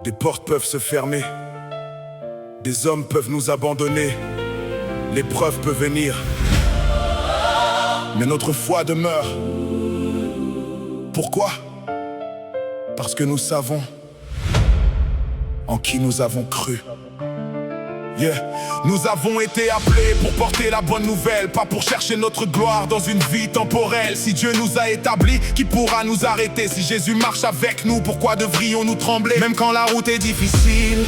Des portes peuvent se fermer, des hommes peuvent nous abandonner, l'épreuve peut venir, mais notre foi demeure. Pourquoi? Parce que nous savons en qui nous avons cru. Nous avons été appelés pour porter la bonne nouvelle, pas pour chercher notre gloire dans une vie temporelle. Si Dieu nous a établis, qui pourra nous arrêter? Si Jésus marche avec nous, pourquoi devrions-nous trembler? Même quand la route est difficile,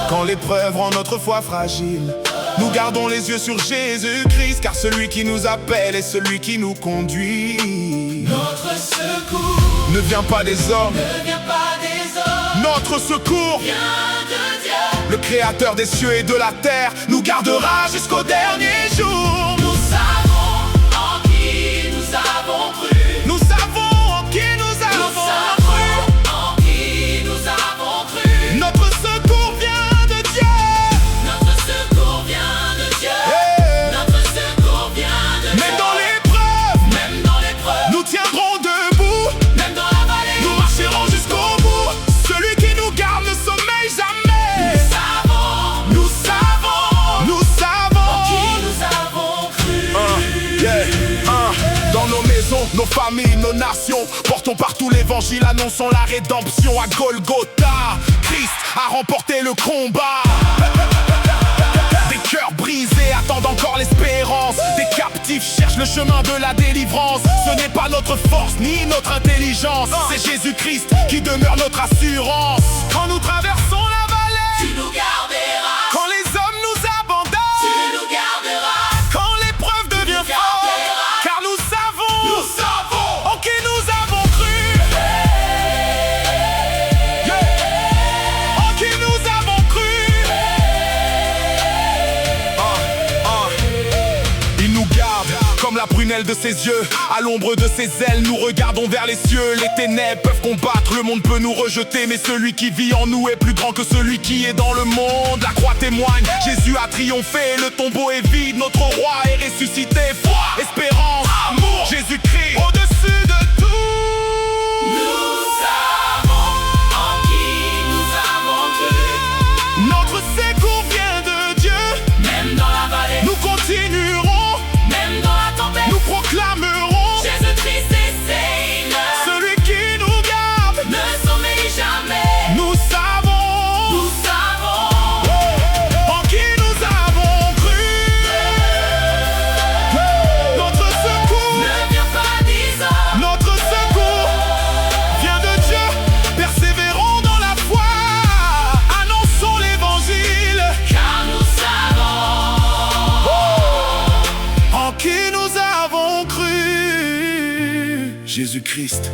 quand l'épreuve rend notre foi fragile, nous gardons les yeux sur Jésus-Christ, car celui qui nous appelle est celui qui nous conduit. Notre secours ne vient pas des hommes, ne vient pas des hommes. Notre secours vient de Dieu. Le créateur des cieux et de la terre nous gardera jusqu'au dernier jour. Nous savons en qui nous avons cru. Nous savons en qui nous avons cru. En qui nous avons cru. Notre secours vient de Dieu. Notre secours vient de Dieu. Notre secours vient de Dieu. Même dans l'épreuve, nous tiendrons debout. Même dans la vallée, nous marcherons jusqu'au bout. Celui qui nous garde ne sommeille jamais. Dans nos maisons, nos familles, nos nations, portons partout l'évangile, annonçons la rédemption. À Golgotha, Christ a remporté le combat. Des cœurs brisés attendent encore l'espérance. Des captifs cherchent le chemin de la délivrance. Ce n'est pas notre force ni notre intelligence, c'est Jésus-Christ qui demeure notre assurance. Quand nous traversons la vallée, tu nous garderas. Quand les hommes nous abandonnent, tu nous garderas. Quand l'épreuve devient forte, car nous savons en qui nous avons cru. En qui nous avons cru. Il nous garde comme la prunelle de ses yeux. À l'ombre de ses ailes, nous regardons vers les cieux. Les ténèbres peuvent combattre, le monde peut nous rejeter, mais celui qui vit en nous est plus grand que celui qui est dans le monde. La croix témoigne, Jésus a triomphé. Le tombeau est vide, notre roi est ressuscité. Foi, espérance, amour, Jésus-Christ au-dessus de tout. Nous savons en qui nous avons cru. Notre secours vient de Dieu. Même dans la vallée, nous continuerons. Même dans la tempête, nous proclamerons. Jésus-Christ est Seigneur. Celui qui nous garde ne sommeille jamais. Nous savons en qui nous avons cru. Notre secours ne vient pas des hommes. Notre secours vient de Dieu. Persévérons dans la foi, annonçons l'évangile, car nous savons en qui nous avons cru. Jésus-Christ